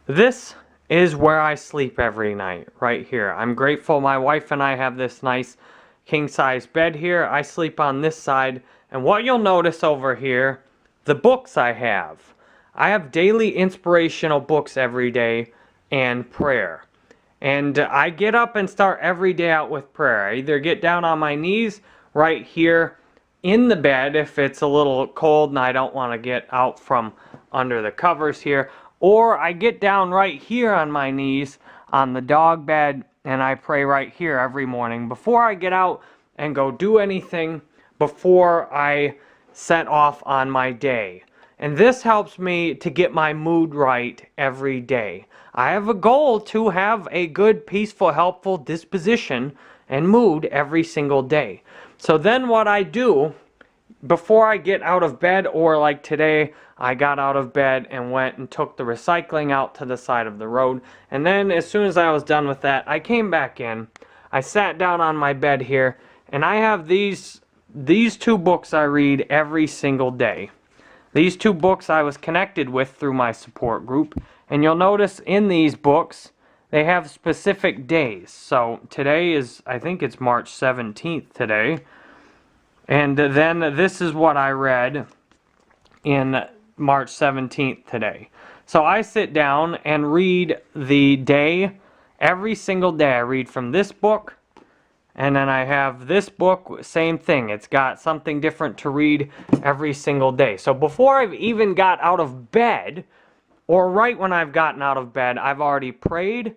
This is where I sleep every night, right here. I'm grateful my wife and I have this nice king-size bed here. I sleep on this side, and what you'll notice over here, the books I have. I have daily inspirational books every day and prayer. And I get up and start every day out with prayer. I either get down on my knees right here in the bed if it's a little cold and I don't want to get out from under the covers here, or I get down right here on my knees on the dog bed and I pray right here every morning before I get out and go do anything, before I set off on my day. And this helps me to get my mood right every day. I have a goal to have a good, peaceful, helpful disposition and mood every single day. So then what I do before I get out of bed, or like today, I got out of bed and went and took the recycling out to the side of the road. And then as soon as I was done with that, I came back in. I sat down on my bed here, and I have these two books I read every single day. These two books I was connected with through my support group. And you'll notice in these books, they have specific days. So today is, I think it's March 17th today. And then this is what I read in March 17th today. So I sit down and read the day, every single day. I read from this book, and then I have this book, same thing. It's got something different to read every single day. So before I've even got out of bed, or right when I've gotten out of bed, I've already prayed,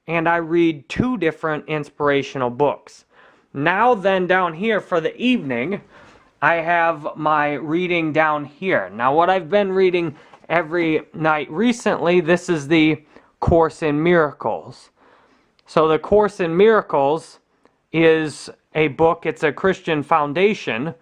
and I read two different inspirational books. Now then, down here for the evening, I have my reading down here. Now what I've been reading every night recently, this is the Course in Miracles. So the Course in Miracles is a book, it's a Christian foundation.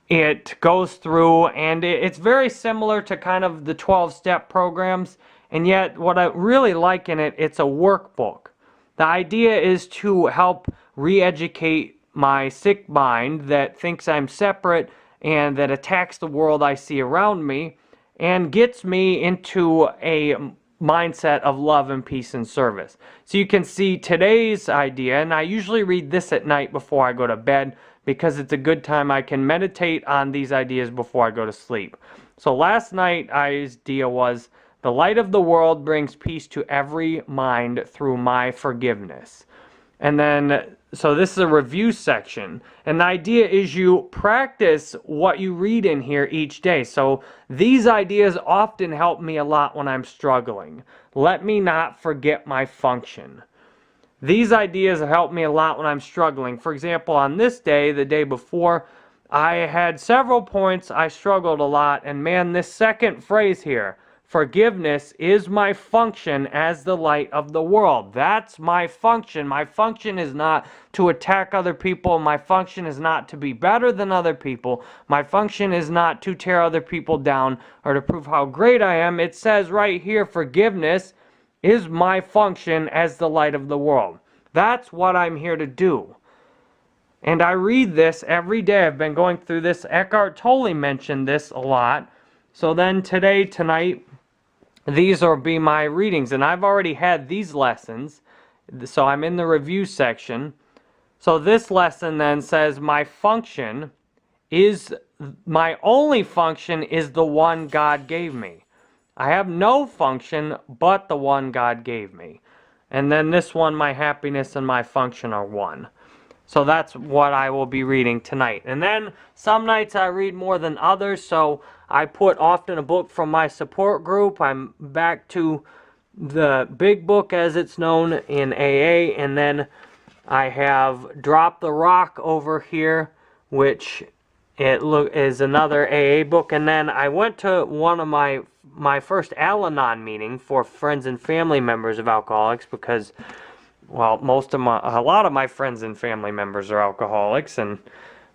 It goes through, and it's very similar to kind of the 12-step programs, and yet what I really like in it, it's a workbook. The idea is to help re-educate my sick mind that thinks I'm separate and that attacks the world I see around me, and gets me into a mindset of love and peace and service. So you can see today's idea, and I usually read this at night before I go to bed because it's a good time I can meditate on these ideas before I go to sleep. So last night's idea was, the light of the world brings peace to every mind through my forgiveness. And then, so this is a review section. And the idea is you practice what you read in here each day. So these ideas often help me a lot when I'm struggling. Let me not forget my function. These ideas help me a lot when I'm struggling. For example, on this day, the day before, I had several points I struggled a lot. And man, this second phrase here, forgiveness is my function as the light of the world. That's my function. My function is not to attack other people. My function is not to be better than other people. My function is not to tear other people down or to prove how great I am. It says right here, forgiveness is my function as the light of the world. That's what I'm here to do. And I read this every day. I've been going through this. Eckhart Tolle mentioned this a lot. So then today, tonight, these will be my readings. And I've already had these lessons. So I'm in the review section. So this lesson then says, my only function is the one God gave me. I have no function but the one God gave me. And then this one, my happiness and my function are one. So that's what I will be reading tonight. And then some nights I read more than others, so I put often a book from my support group. I'm back to the big book as it's known in AA, and then I have Drop the Rock over here, which is another AA book. And then I went to one of my first Al-Anon meeting for friends and family members of alcoholics because, well, a lot of my friends and family members are alcoholics, and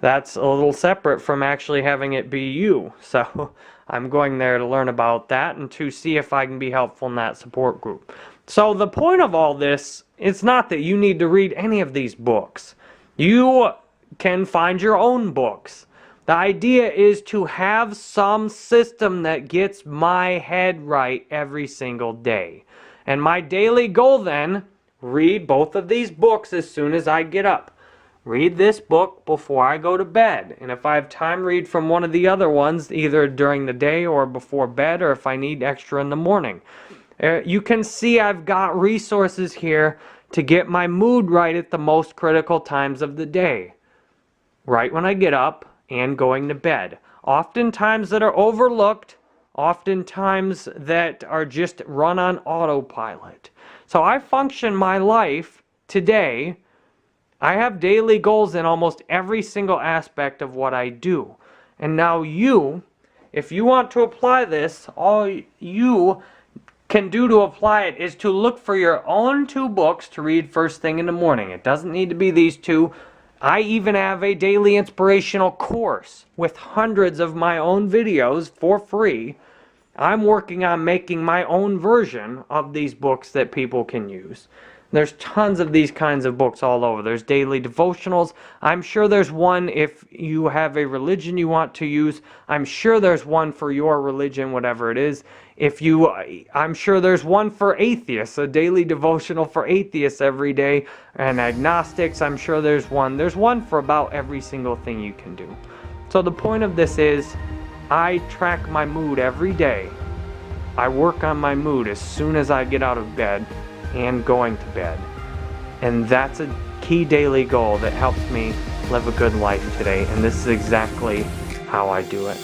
that's a little separate from actually having it be you. So I'm going there to learn about that and to see if I can be helpful in that support group. So the point of all this, it's not that you need to read any of these books. You can find your own books. The idea is to have some system that gets my head right every single day. And my daily goal then, read both of these books as soon as I get up. Read this book before I go to bed. And if I have time, read from one of the other ones, either during the day or before bed, or if I need extra in the morning. You can see I've got resources here to get my mood right at the most critical times of the day. Right when I get up and going to bed. Oftentimes that are overlooked, oftentimes that are just run on autopilot. So I function my life today. I have daily goals in almost every single aspect of what I do. And now you, if you want to apply this, all you can do to apply it is to look for your own 2 books to read first thing in the morning. It doesn't need to be these 2. I even have a daily inspirational course with hundreds of my own videos for free. I'm working on making my own version of these books that people can use. There's tons of these kinds of books all over. There's daily devotionals. I'm sure there's one if you have a religion you want to use. I'm sure there's one for your religion, whatever it is. I'm sure there's one for atheists, a daily devotional for atheists every day, and agnostics. I'm sure there's one. There's one for about every single thing you can do. So the point of this is, I track my mood every day. I work on my mood as soon as I get out of bed and going to bed. And that's a key daily goal that helps me live a good life today. And this is exactly how I do it.